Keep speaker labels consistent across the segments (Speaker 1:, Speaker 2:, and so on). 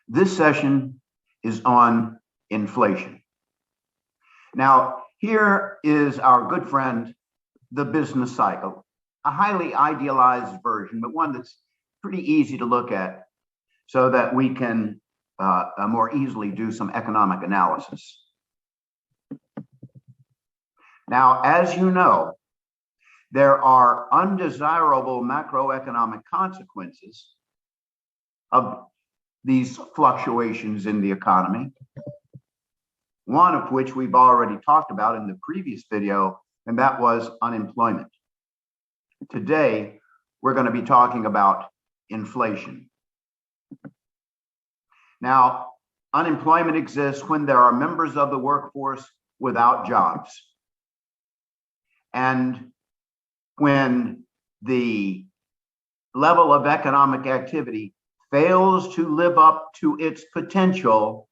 Speaker 1: This session is on inflation. Now, here is our good friend, the business cycle, a highly idealized version, but one that's pretty easy to look at so that we can more easily do some economic analysis. Now, as you know, there are undesirable macroeconomic consequences of these fluctuations in the economy, one of which we've already talked about in the previous video, and that was unemployment. Today, we're going to be talking about inflation. Now, unemployment exists when there are members of the workforce without jobs, and when the level of economic activity fails to live up to its potential,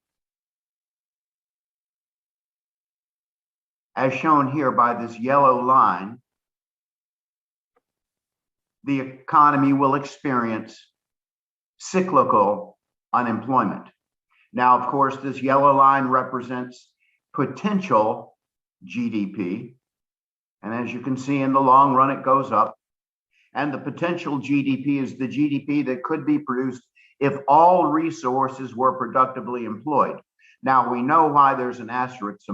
Speaker 1: as shown here by this yellow line, the economy will experience cyclical unemployment. Now, of course, this yellow line represents potential GDP. And as you can see, in the long run, it goes up. And the potential GDP is the GDP that could be produced if all resources were productively employed. Now, we know why there's an asterisk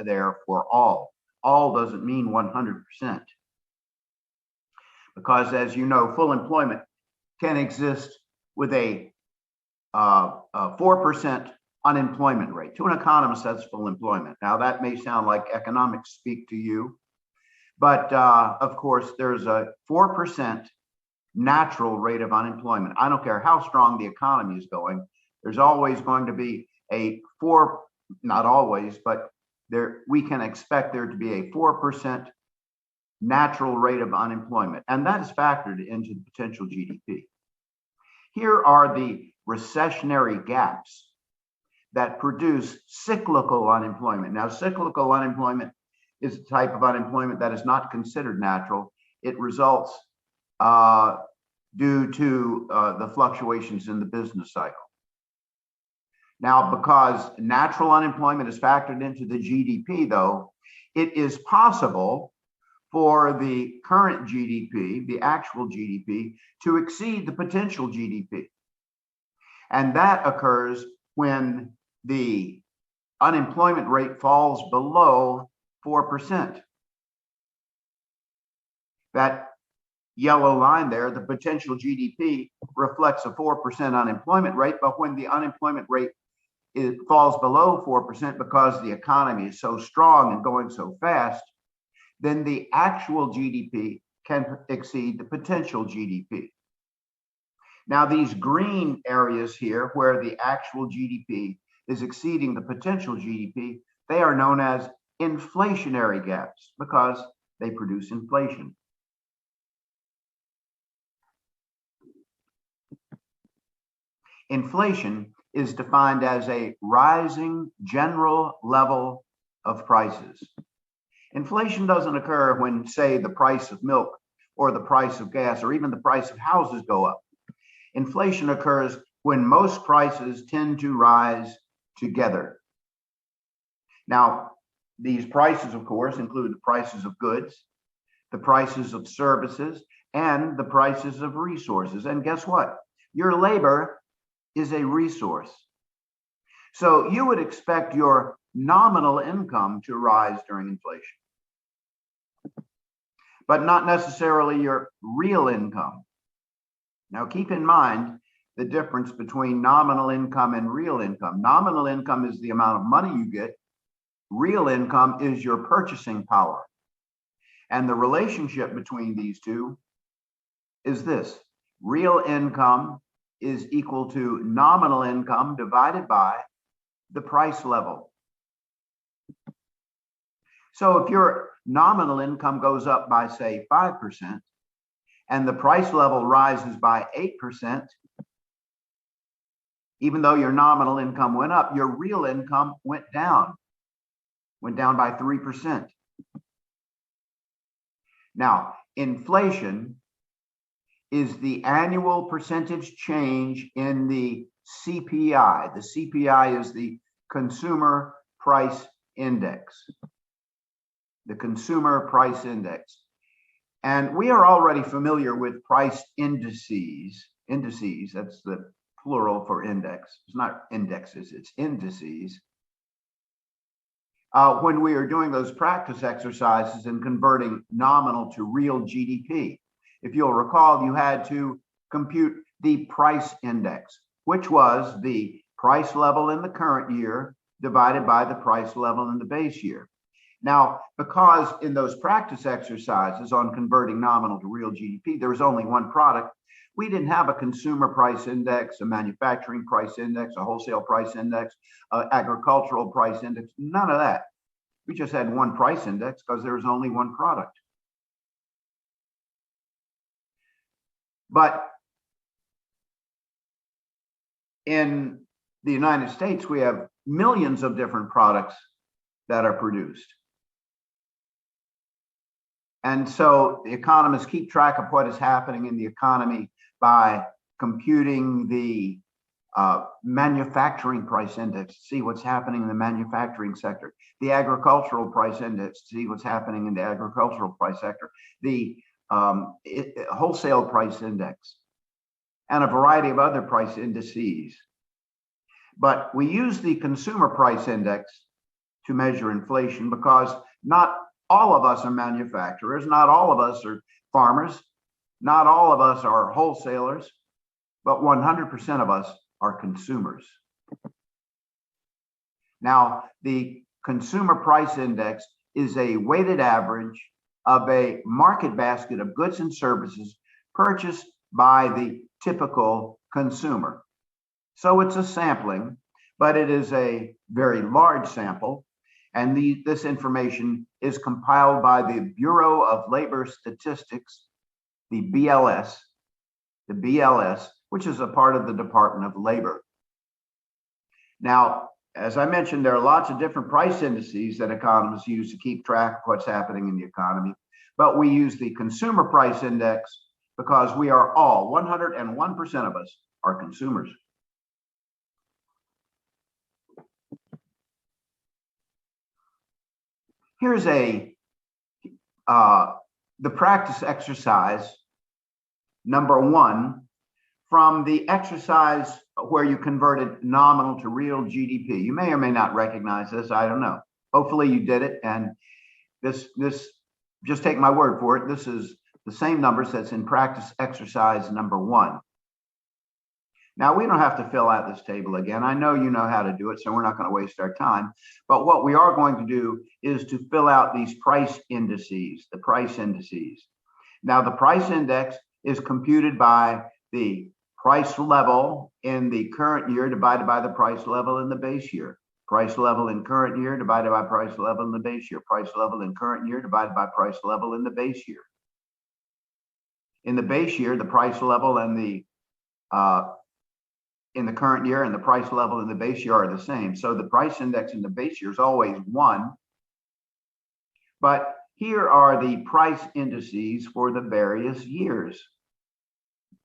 Speaker 1: there for all. All doesn't mean 100%. Because as you know, full employment can exist with a 4% unemployment rate. To an economist, that's full employment. Now, that may sound like economics speak to you, but of course, there's a 4% natural rate of unemployment. I don't care how strong the economy is going, there's always going to be a not always, but we can expect there to be a 4% natural rate of unemployment, and that is factored into the potential GDP. Here are the recessionary gaps that produce cyclical unemployment. Now, cyclical unemployment is a type of unemployment that is not considered natural. It results due to the fluctuations in the business cycle. Now, because natural unemployment is factored into the GDP, though, it is possible for the current GDP, the actual GDP, to exceed the potential GDP. And that occurs when the unemployment rate falls below 4%. That yellow line there, the potential GDP, reflects a 4% unemployment rate, but when the unemployment rate falls below 4% because the economy is so strong and going so fast, then the actual GDP can exceed the potential GDP. Now, these green areas here where the actual GDP is exceeding the potential GDP, they are known as inflationary gaps because they produce inflation. Inflation is defined as a rising general level of prices. Inflation doesn't occur when, say, the price of milk or the price of gas or even the price of houses go up. Inflation occurs when most prices tend to rise together. Now, these prices, of course, include the prices of goods, the prices of services, and the prices of resources. And guess what? Your labor is a resource. So you would expect your nominal income to rise during inflation, but not necessarily your real income. Now, keep in mind the difference between nominal income and real income. Nominal income is the amount of money you get. Real income is your purchasing power. And the relationship between these two is this: real income is equal to nominal income divided by the price level. So if your nominal income goes up by, say, 5%, and the price level rises by 8%, even though your nominal income went up, your real income went down by 3%. Now, inflation is the annual percentage change in the CPI. The CPI is the Consumer Price Index. The Consumer Price Index. And we are already familiar with price indices. Indices, that's the plural for index. It's not indexes, it's indices. When we are doing those practice exercises and converting nominal to real GDP. If you'll recall, you had to compute the price index, which was the price level in the current year divided by the price level in the base year. Now, because in those practice exercises on converting nominal to real GDP, there was only one product, we didn't have a consumer price index, a manufacturing price index, a wholesale price index, agricultural price index, none of that. We just had one price index because there was only one product. But in the United States, we have millions of different products that are produced. And so the economists keep track of what is happening in the economy by computing the manufacturing price index to see what's happening in the manufacturing sector, the agricultural price index to see what's happening in the agricultural price sector, the wholesale price index, and a variety of other price indices. But we use the consumer price index to measure inflation because not all of us are manufacturers, not all of us are farmers, not all of us are wholesalers, but 100% of us are consumers. Now, the consumer price index is a weighted average of a market basket of goods and services purchased by the typical consumer. So it's a sampling, but it is a very large sample. And this information is compiled by the Bureau of Labor Statistics, the BLS, which is a part of the Department of Labor. Now, as I mentioned, there are lots of different price indices that economists use to keep track of what's happening in the economy, but we use the consumer price index because we are all, 101% of us are consumers. Here's the practice exercise number 1 from the exercise where you converted nominal to real GDP. You may or may not recognize this, I don't know. Hopefully you did it, and this just take my word for it, this is the same numbers that's in practice exercise number 1. Now, we don't have to fill out this table again. I know you know how to do it, so we're not going to waste our time. But what we are going to do is to fill out these price indices, the price indices. Now, the price index is computed by the price level in the current year divided by the price level in the base year. Price level in current year divided by price level in the base year. Price level in current year divided by price level in the base year. In the base year, the price level and the in the current year and the price level in the base year are the same. So the price index in the base year is always 1. But here are the price indices for the various years.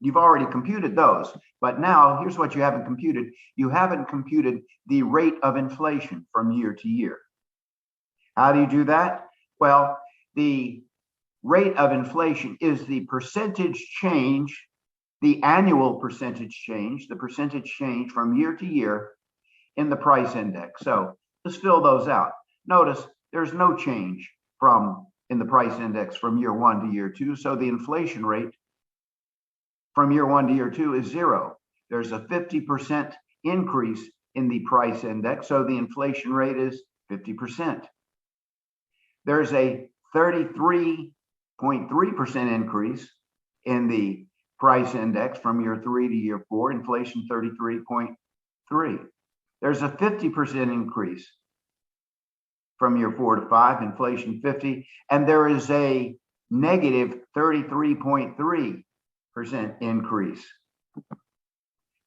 Speaker 1: You've already computed those, but now here's what you haven't computed. You haven't computed the rate of inflation from year to year. How do you do that? Well, the rate of inflation is the percentage change, the annual percentage change, the percentage change from year to year in the price index. So let's fill those out. Notice there's no change in the price index from year 1 to year 2. So the inflation rate from year 1 to year 2 is 0. There's a 50% increase in the price index. So the inflation rate is 50%. There's a 33.3% increase in the price index from year 3 to year 4, inflation 33.3. There's a 50% increase from year 4 to 5, inflation 50, and there is a negative 33.3% increase.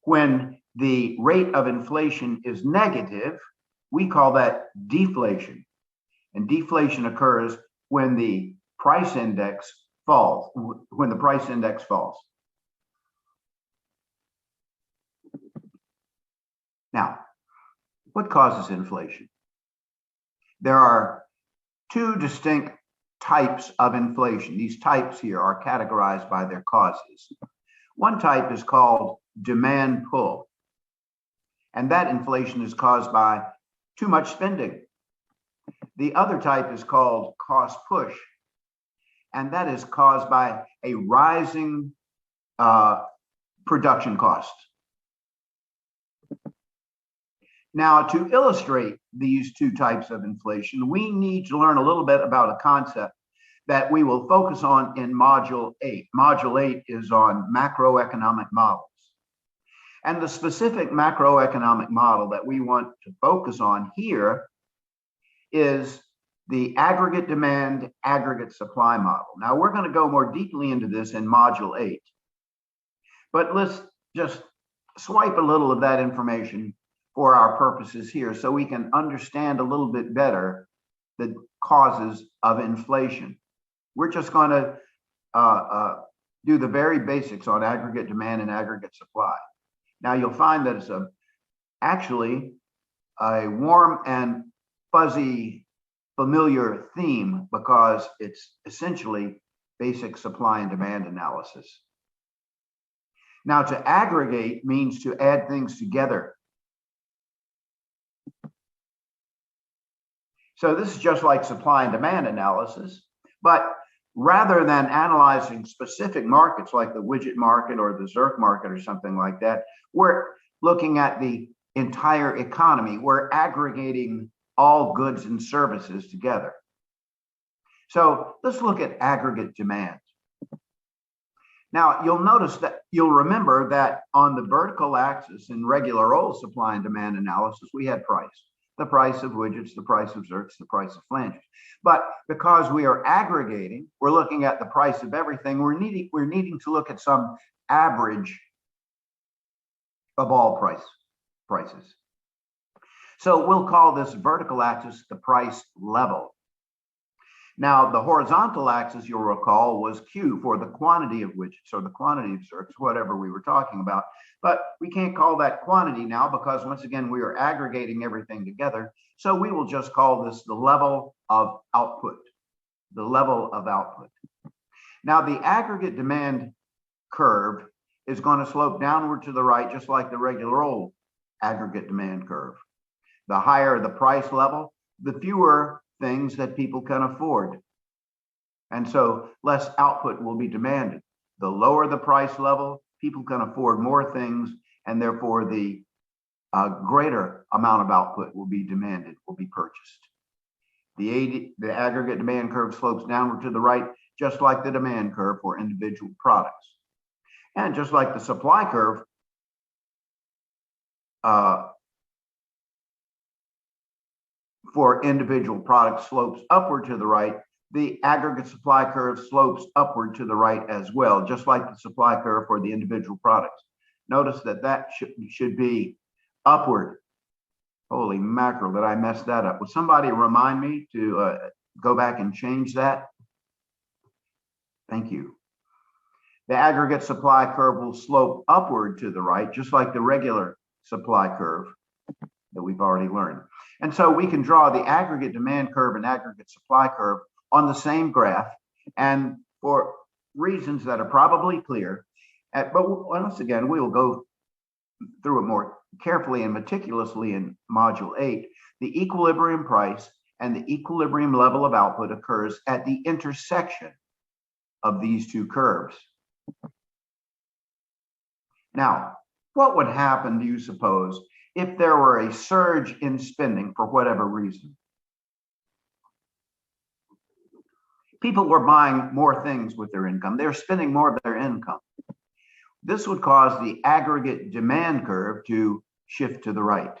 Speaker 1: When the rate of inflation is negative, we call that deflation. And deflation occurs when the price index falls, Now, what causes inflation? There are two distinct types of inflation. These types here are categorized by their causes. One type is called demand pull, and that inflation is caused by too much spending. The other type is called cost push, and that is caused by a rising production cost. Now, to illustrate these two types of inflation, we need to learn a little bit about a concept that we will focus on in Module 8. Module 8 is on macroeconomic models. And the specific macroeconomic model that we want to focus on here is the aggregate demand, aggregate supply model. Now, we're going to go more deeply into this in Module 8. But let's just swipe a little of that information for our purposes here so we can understand a little bit better the causes of inflation. We're just going to do the very basics on aggregate demand and aggregate supply. Now, you'll find that it's actually a warm and fuzzy familiar theme because it's essentially basic supply and demand analysis. Now, to aggregate means to add things together. So this is just like supply and demand analysis, but rather than analyzing specific markets like the widget market or the Zerk market or something like that, we're looking at the entire economy. We're aggregating all goods and services together. So let's look at aggregate demand. Now, you'll remember that on the vertical axis in regular old supply and demand analysis, we had price. The price of widgets, the price of Zerks, the price of flanges. But because we are aggregating, we're looking at the price of everything, we're needing to look at some average of all prices. So we'll call this vertical axis the price level. Now, the horizontal axis, you'll recall, was Q for the quantity of widgets or the quantity of Zerks, whatever we were talking about. But we can't call that quantity now because, once again, we are aggregating everything together. So we will just call this the level of output, the level of output. Now, the aggregate demand curve is going to slope downward to the right, just like the regular old aggregate demand curve. The higher the price level, the fewer things that people can afford. And so less output will be demanded. The lower the price level, people can afford more things, and therefore the greater amount of output will be demanded, will be purchased. The aggregate demand curve slopes downward to the right, just like the demand curve for individual products. And just like the supply curve, for individual products slopes upward to the right, the aggregate supply curve slopes upward to the right as well, just like the supply curve for the individual products. Notice that should be upward. Holy mackerel, did I mess that up? Would somebody remind me to go back and change that? Thank you. The aggregate supply curve will slope upward to the right, just like the regular supply curve that we've already learned. And so we can draw the aggregate demand curve and aggregate supply curve on the same graph, and for reasons that are probably clear, but once again, we will go through it more carefully and meticulously in Module 8. The equilibrium price and the equilibrium level of output occurs at the intersection of these two curves. Now, what would happen, do you suppose, if there were a surge in spending for whatever reason? People were buying more things with their income. They're spending more of their income. This would cause the aggregate demand curve to shift to the right.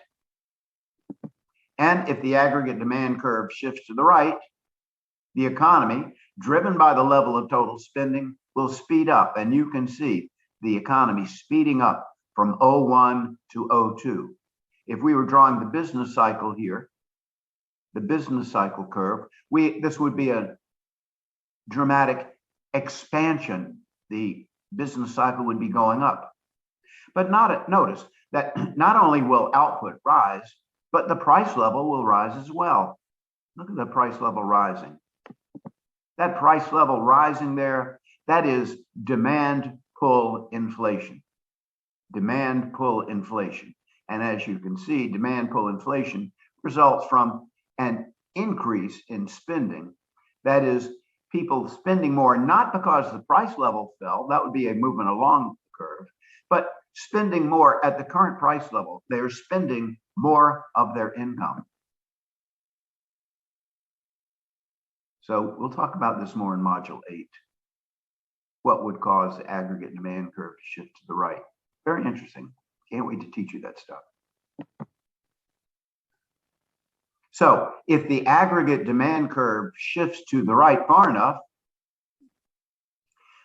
Speaker 1: And if the aggregate demand curve shifts to the right, the economy, driven by the level of total spending, will speed up. And you can see the economy speeding up from 01 to 02. If we were drawing the business cycle here, the business cycle curve, this would be a dramatic expansion. The business cycle would be going up. But notice, that not only will output rise, but the price level will rise as well. Look at the price level rising. That price level rising there, that is demand pull inflation. Demand pull inflation. And as you can see, demand pull inflation results from an increase in spending. That is, people spending more, not because the price level fell, that would be a movement along the curve, but spending more at the current price level. They're spending more of their income. So we'll talk about this more in Module 8. What would cause the aggregate demand curve to shift to the right? Very interesting. Can't wait to teach you that stuff. So if the aggregate demand curve shifts to the right far enough,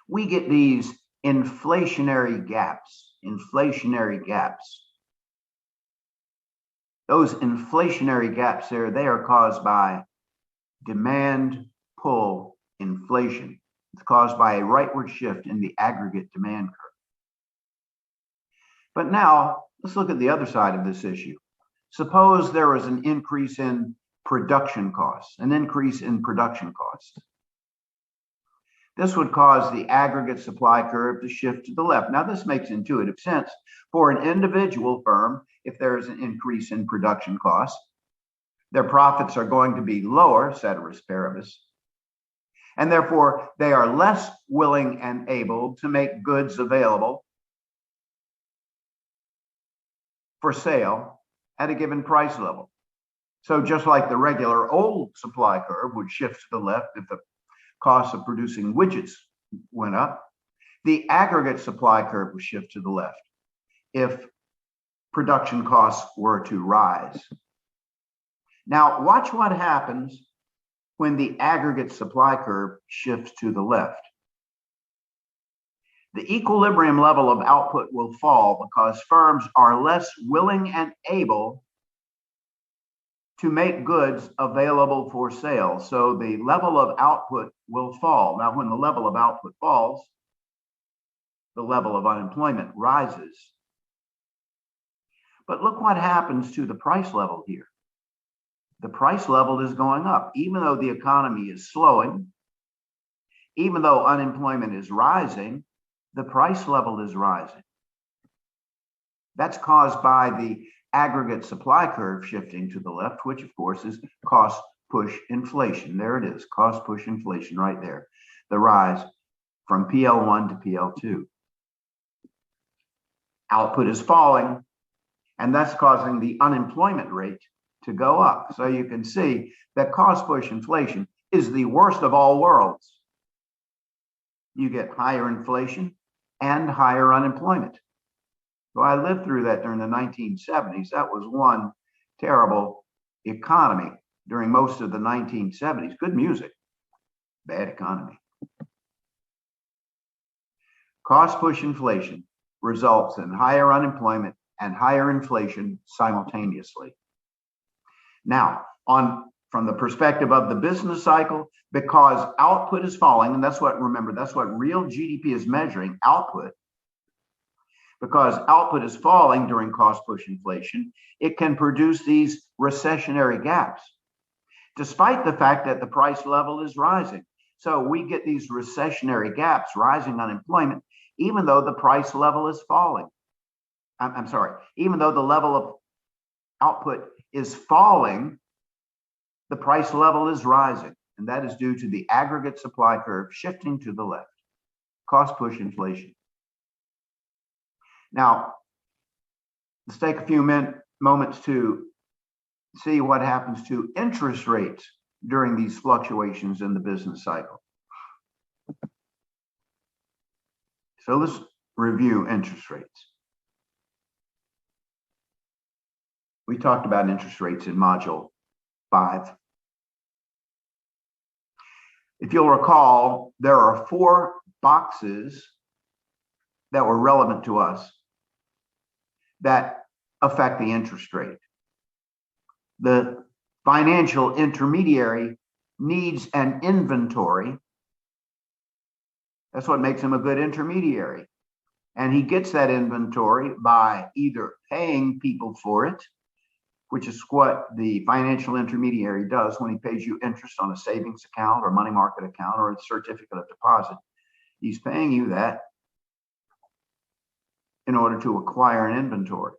Speaker 1: we get these inflationary gaps. Inflationary gaps. Those inflationary gaps there, they are caused by demand pull inflation. It's caused by a rightward shift in the aggregate demand curve. But now let's look at the other side of this issue. Suppose there was an increase in production costs, an increase in production costs. This would cause the aggregate supply curve to shift to the left. Now, this makes intuitive sense. For an individual firm, if there is an increase in production costs, their profits are going to be lower, ceteris paribus, and therefore they are less willing and able to make goods available for sale at a given price level. So just like the regular old supply curve would shift to the left if the cost of producing widgets went up, the aggregate supply curve would shift to the left if production costs were to rise. Now, watch what happens when the aggregate supply curve shifts to the left. The equilibrium level of output will fall because firms are less willing and able to make goods available for sale. So the level of output will fall. Now, when the level of output falls, the level of unemployment rises. But look what happens to the price level here. The price level is going up, even though the economy is slowing, even though unemployment is rising, the price level is rising. That's caused by the aggregate supply curve shifting to the left, which of course is cost push inflation. There it is, cost push inflation right there. The rise from PL1 to PL2. Output is falling, and that's causing the unemployment rate to go up. So you can see that cost push inflation is the worst of all worlds. You get higher inflation and higher unemployment. So I lived through that during the 1970s. That was one terrible economy during most of the 1970s. Good music, bad economy. Cost push inflation results in higher unemployment and higher inflation simultaneously. Now, from the perspective of the business cycle, because output is falling, and that's what real GDP is measuring, output. Because output is falling during cost push inflation, it can produce these recessionary gaps, despite the fact that the price level is rising. So we get these recessionary gaps, rising unemployment, even though the price level is falling. Even though the level of output is falling, the price level is rising. And that is due to the aggregate supply curve shifting to the left. Cost push inflation. Now, let's take a few moments to see what happens to interest rates during these fluctuations in the business cycle. So let's review interest rates. We talked about interest rates in Module 5. If you'll recall, there are 4 boxes that were relevant to us that affect the interest rate. The financial intermediary needs an inventory. That's what makes him a good intermediary. And he gets that inventory by either paying people for it, which is what the financial intermediary does when he pays you interest on a savings account or money market account or a certificate of deposit. He's paying you that in order to acquire an inventory.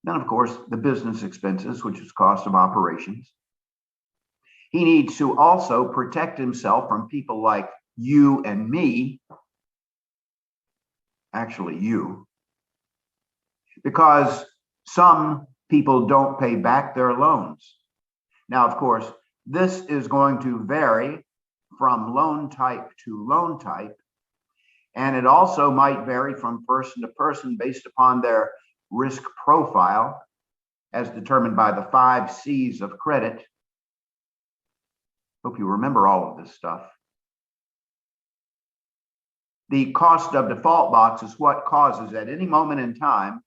Speaker 1: Then, of course, the business expenses, which is cost of operations. He needs to also protect himself from people like you and me, actually you, because some people don't pay back their loans. Now, of course, this is going to vary from loan type to loan type, and it also might vary from person to person based upon their risk profile as determined by the 5 C's of credit. Hope you remember all of this stuff. The cost of default box is what causes at any moment in time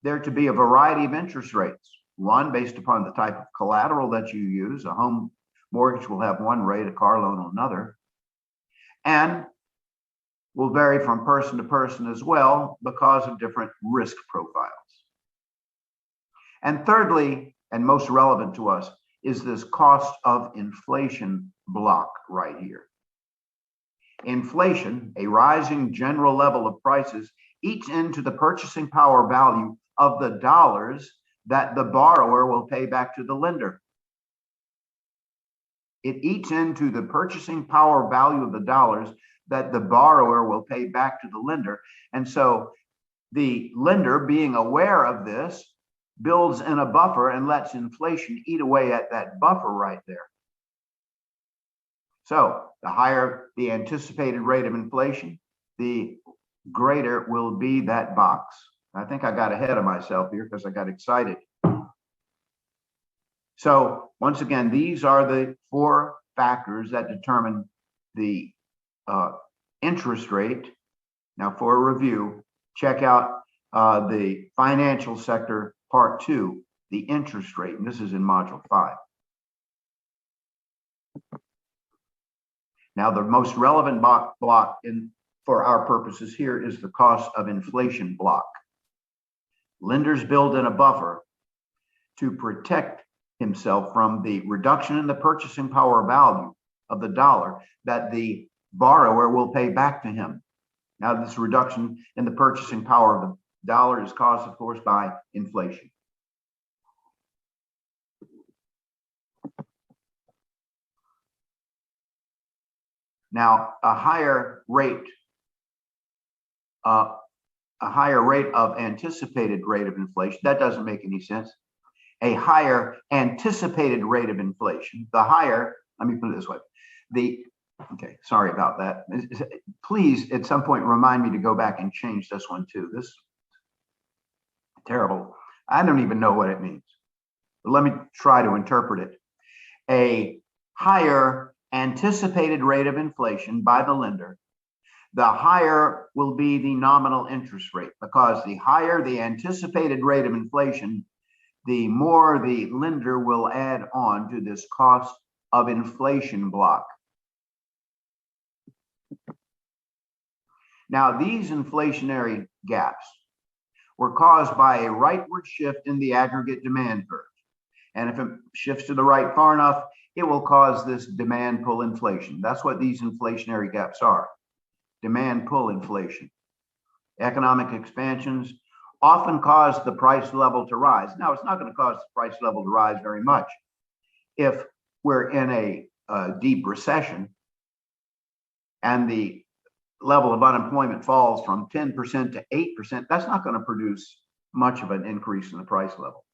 Speaker 1: there to be a variety of interest rates. One, based upon the type of collateral that you use. A home mortgage will have one rate, a car loan another, and will vary from person to person as well because of different risk profiles. And thirdly, and most relevant to us, is this cost of inflation block right here. Inflation, a rising general level of prices, eats into the purchasing power value of the dollars that the borrower will pay back to the lender. It eats into the purchasing power value of the dollars that the borrower will pay back to the lender. And so the lender, being aware of this, builds in a buffer and lets inflation eat away at that buffer right there. So the higher the anticipated rate of inflation, the greater will be that box. I think I got ahead of myself here because I got excited. So once again, these are the 4 factors that determine the interest rate. Now, for a review, check out the financial sector part 2, the interest rate, and this is in module 5. Now, the most relevant block for our purposes here is the cost of inflation block. Lenders build in a buffer to protect himself from the reduction in the purchasing power value of the dollar that the borrower will pay back to him. Now, this reduction in the purchasing power of the dollar is caused, of course, by inflation. Now, a higher rate of anticipated rate of inflation, that doesn't make any sense. A higher anticipated rate of inflation, the higher, let me put it this way, okay, sorry about that. Please, at some point, remind me to go back and change this one too. This is terrible. I don't even know what it means. But let me try to interpret it. A higher anticipated rate of inflation by the lender, the higher will be the nominal interest rate, because the higher the anticipated rate of inflation, the more the lender will add on to this cost of inflation block. Now, these inflationary gaps were caused by a rightward shift in the aggregate demand curve. And if it shifts to the right far enough, it will cause this demand pull inflation. That's what these inflationary gaps are. Demand pull inflation. Economic expansions often cause the price level to rise. Now, it's not going to cause the price level to rise very much. If we're in a deep recession and the level of unemployment falls from 10% to 8%, that's not going to produce much of an increase in the price level.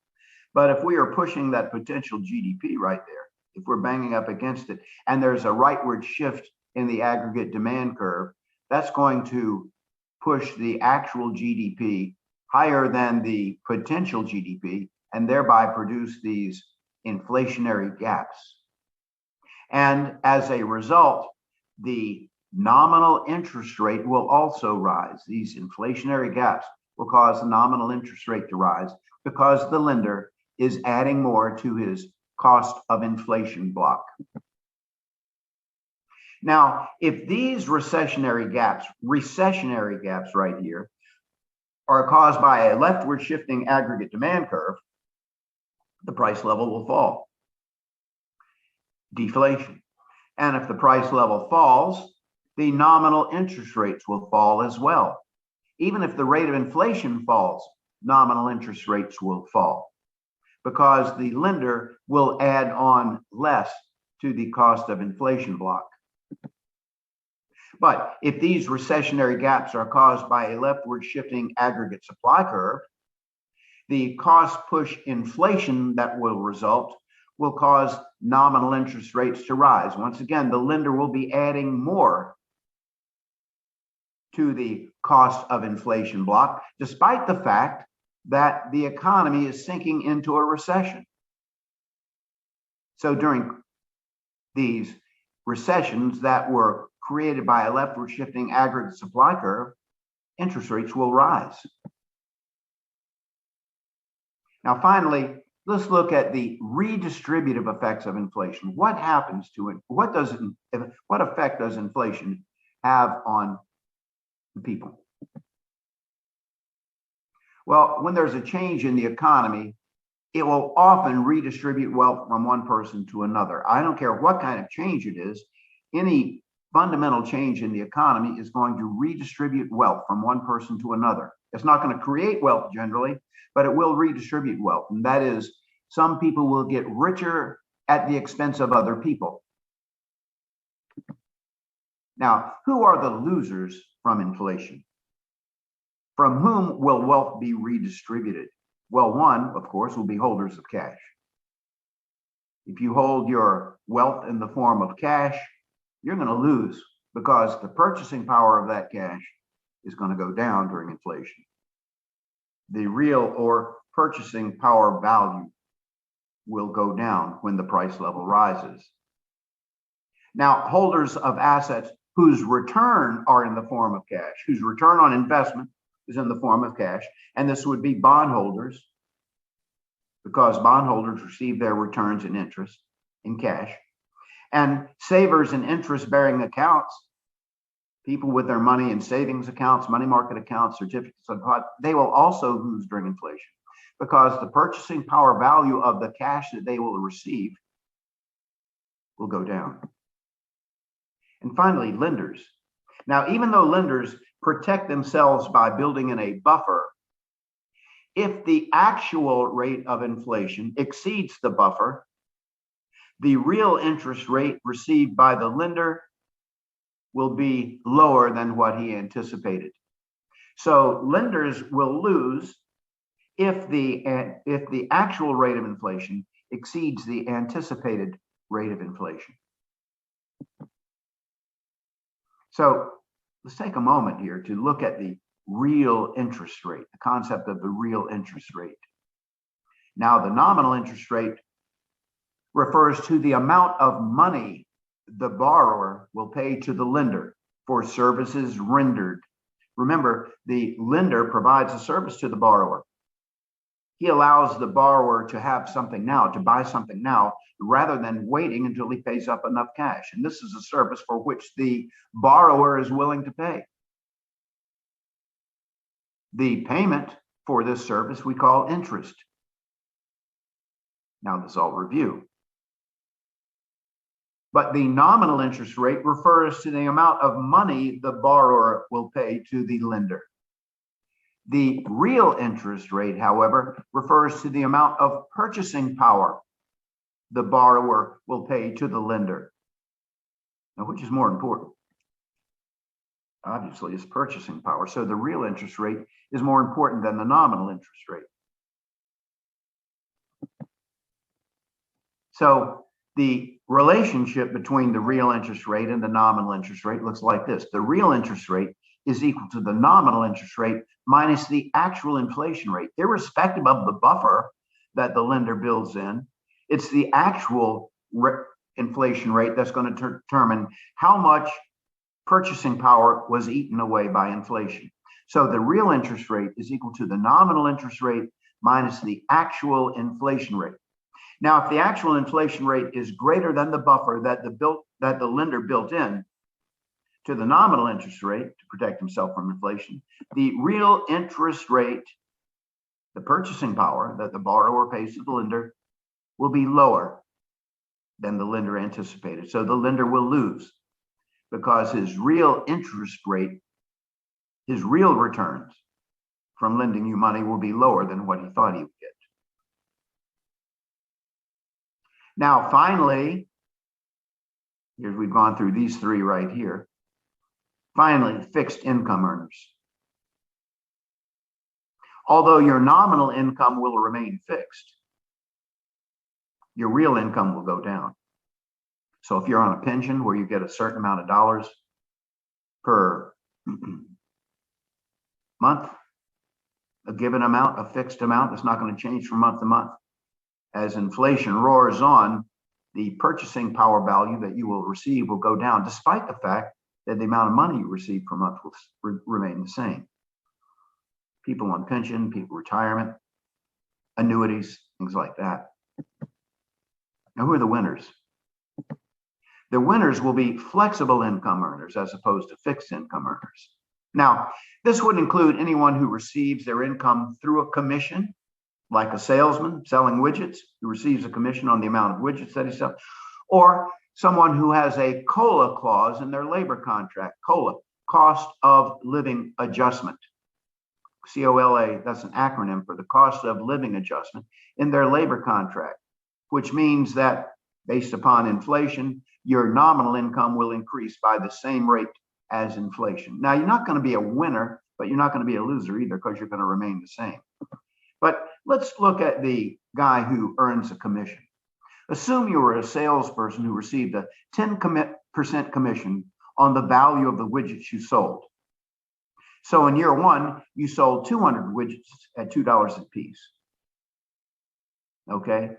Speaker 1: But if we are pushing that potential GDP right there, if we're banging up against it, and there's a rightward shift in the aggregate demand curve, that's going to push the actual GDP higher than the potential GDP, and thereby produce these inflationary gaps. And as a result, the nominal interest rate will also rise. These inflationary gaps will cause the nominal interest rate to rise because the lender is adding more to his cost of inflation block. Now, if these recessionary gaps right here, are caused by a leftward shifting aggregate demand curve, the price level will fall. Deflation. And if the price level falls, the nominal interest rates will fall as well. Even if the rate of inflation falls, nominal interest rates will fall because the lender will add on less to the cost of inflation block. But if these recessionary gaps are caused by a leftward shifting aggregate supply curve, the cost push inflation that will result will cause nominal interest rates to rise. Once again, the lender will be adding more to the cost of inflation block, despite the fact that the economy is sinking into a recession. So during these recessions that were created by a leftward shifting aggregate supply curve, interest rates will rise. Now, finally, let's look at the redistributive effects of inflation. What happens to it? What effect does inflation have on the people? Well, when there's a change in the economy, it will often redistribute wealth from one person to another. I don't care what kind of change it is, any fundamental change in the economy is going to redistribute wealth from one person to another. It's not going to create wealth generally, but it will redistribute wealth. And that is, some people will get richer at the expense of other people. Now, who are the losers from inflation? From whom will wealth be redistributed? Well, one, of course, will be holders of cash. If you hold your wealth in the form of cash, you're going to lose because the purchasing power of that cash is going to go down during inflation. The real or purchasing power value will go down when the price level rises. Now, holders of assets whose return are in the form of cash, whose return on investment is in the form of cash, and this would be bondholders, because bondholders receive their returns and interest in cash, and savers in interest-bearing accounts, people with their money in savings accounts, money market accounts, certificates of deposit, they will also lose during inflation because the purchasing power value of the cash that they will receive will go down. And finally, lenders. Now, even though lenders protect themselves by building in a buffer, if the actual rate of inflation exceeds the buffer, the real interest rate received by the lender will be lower than what he anticipated. So lenders will lose if the actual rate of inflation exceeds the anticipated rate of inflation. So let's take a moment here to look at the real interest rate, the concept of the real interest rate. Now, the nominal interest rate refers to the amount of money the borrower will pay to the lender for services rendered. Remember, the lender provides a service to the borrower. He allows the borrower to have something now, to buy something now, rather than waiting until he pays up enough cash. And this is a service for which the borrower is willing to pay. The payment for this service we call interest. Now this I'll review. But the nominal interest rate refers to the amount of money the borrower will pay to the lender. The real interest rate, however, refers to the amount of purchasing power the borrower will pay to the lender. Now, which is more important? Obviously, it's purchasing power. So the real interest rate is more important than the nominal interest rate. So the relationship between the real interest rate and the nominal interest rate looks like this. The real interest rate is equal to the nominal interest rate minus the actual inflation rate, irrespective of the buffer that the lender builds in. It's the actual inflation rate that's going to determine how much purchasing power was eaten away by inflation. So the real interest rate is equal to the nominal interest rate minus the actual inflation rate. Now, if the actual inflation rate is greater than the buffer that the lender built in to the nominal interest rate to protect himself from inflation, the real interest rate, the purchasing power that the borrower pays to the lender, will be lower than the lender anticipated. So the lender will lose because his real interest rate, his real returns from lending you money will be lower than what he thought he would get. Now, finally, here we've gone through these three right here. Finally, fixed income earners. Although your nominal income will remain fixed, your real income will go down. So if you're on a pension where you get a certain amount of dollars per month, a given amount, a fixed amount that's not going to change from month to month. As inflation roars on, the purchasing power value that you will receive will go down, despite the fact that the amount of money you receive per month will remain the same. People on pension, people retirement, annuities, things like that. Now, who are the winners? The winners will be flexible income earners as opposed to fixed income earners. Now, this would include anyone who receives their income through a commission, like a salesman selling widgets who receives a commission on the amount of widgets that he sells, or someone who has a COLA clause in their labor contract. COLA, cost of living adjustment. COLA, that's an acronym for the cost of living adjustment in their labor contract, which means that based upon inflation, your nominal income will increase by the same rate as inflation. Now, you're not going to be a winner, but you're not going to be a loser either because you're going to remain the same. But let's look at the guy who earns a commission. Assume you were a salesperson who received a 10% commission on the value of the widgets you sold. So in year one, you sold 200 widgets at $2 a piece. Okay.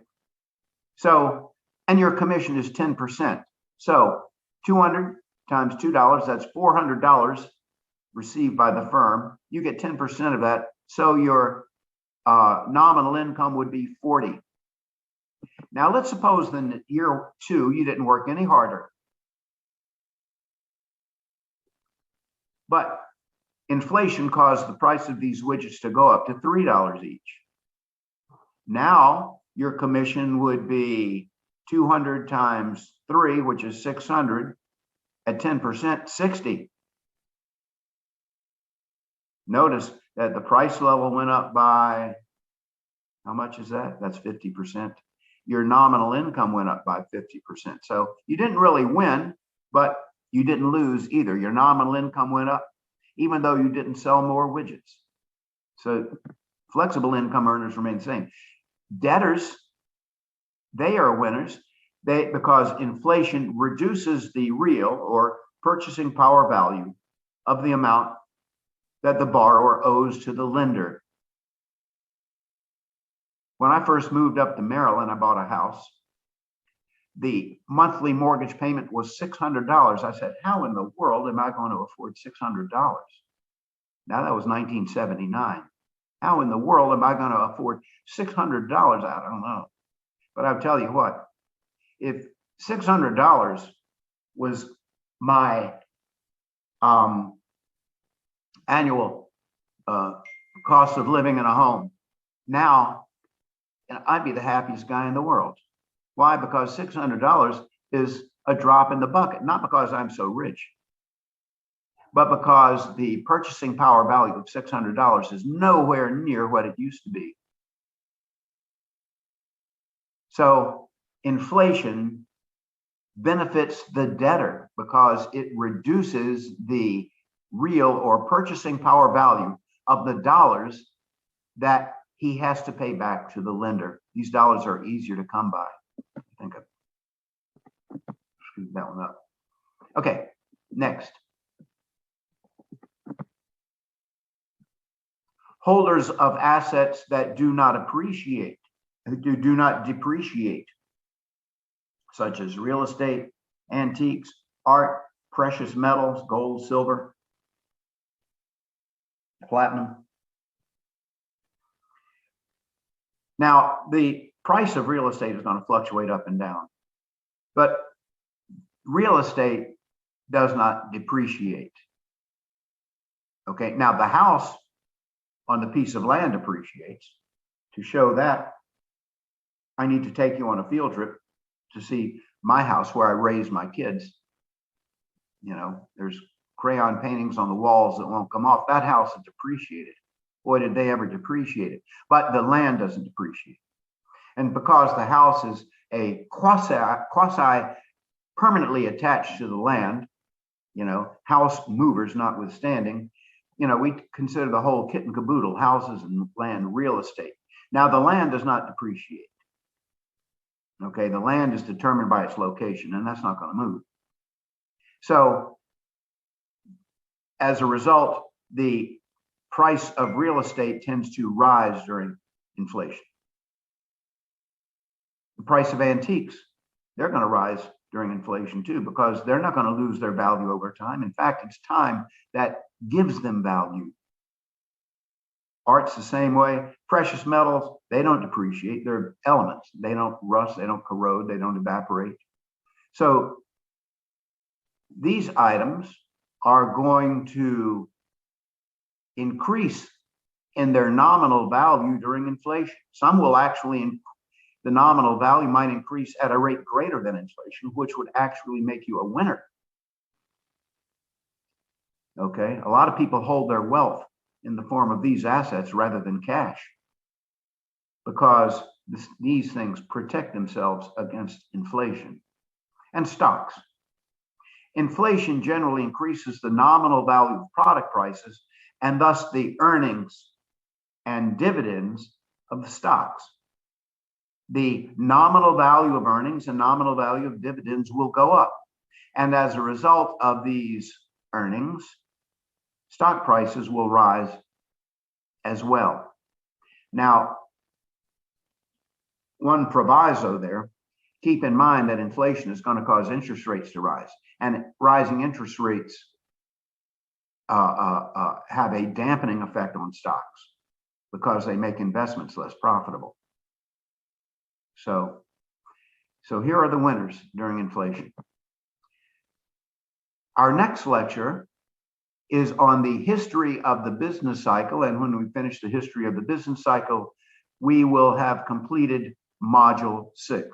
Speaker 1: So, and your commission is 10%. So 200 times $2, that's $400 received by the firm. You get 10% of that. So your nominal income would be 40. Now let's suppose in year two, you didn't work any harder. But inflation caused the price of these widgets to go up to $3 each. Now your commission would be 200 times 3, which is 600, at 10%, 60. Notice that the price level went up by, how much is that? That's 50%. Your nominal income went up by 50%. So you didn't really win, but you didn't lose either. Your nominal income went up, even though you didn't sell more widgets. So flexible income earners remain the same. Debtors, they are winners because inflation reduces the real or purchasing power value of the amount that the borrower owes to the lender. When I first moved up to Maryland, I bought a house. The monthly mortgage payment was $600. I said, how in the world am I going to afford $600? Now that was 1979. How in the world am I going to afford $600? I don't know. But I'll tell you what, if $600 was my annual cost of living in a home, now I'd be the happiest guy in the world. Why? Because $600 is a drop in the bucket, not because I'm so rich, but because the purchasing power value of $600 is nowhere near what it used to be. So inflation benefits the debtor because it reduces the real or purchasing power value of the dollars that he has to pay back to the lender. These dollars are easier to come by. I think I've screwed that one up. Okay, next. Holders of assets that do not appreciate, do not depreciate, such as real estate, antiques, art, precious metals, gold, silver, platinum. Now, the price of real estate is going to fluctuate up and down, but real estate does not depreciate. Okay, now the house on the piece of land depreciates. To show that, I need to take you on a field trip to see my house where I raise my kids. You know, there's crayon paintings on the walls that won't come off. That house is depreciated. Boy, did they ever depreciate it. But the land doesn't depreciate. And because the house is a quasi permanently attached to the land, you know, house movers notwithstanding, you know, we consider the whole kit and caboodle, houses and land, real estate. Now, the land does not depreciate. Okay, the land is determined by its location, and that's not going to move. So, as a result, the price of real estate tends to rise during inflation. The price of antiques, they're going to rise during inflation too, because they're not going to lose their value over time. In fact, it's time that gives them value. Art's the same way. Precious metals, they don't depreciate. They're elements. They don't rust, they don't corrode, they don't evaporate. So these items are going to increase in their nominal value during inflation. Some will actually, the nominal value might increase at a rate greater than inflation, which would actually make you a winner. Okay, a lot of people hold their wealth in the form of these assets rather than cash, because these things protect themselves against inflation. And stocks. Inflation generally increases the nominal value of product prices and thus the earnings and dividends of the stocks. The nominal value of earnings and nominal value of dividends will go up. And as a result of these earnings, stock prices will rise as well. Now, one proviso there, keep in mind that inflation is going to cause interest rates to rise, and rising interest rates have a dampening effect on stocks because they make investments less profitable. So here are the winners during inflation. Our next lecture is on the history of the business cycle. And when we finish the history of the business cycle, we will have completed module 6.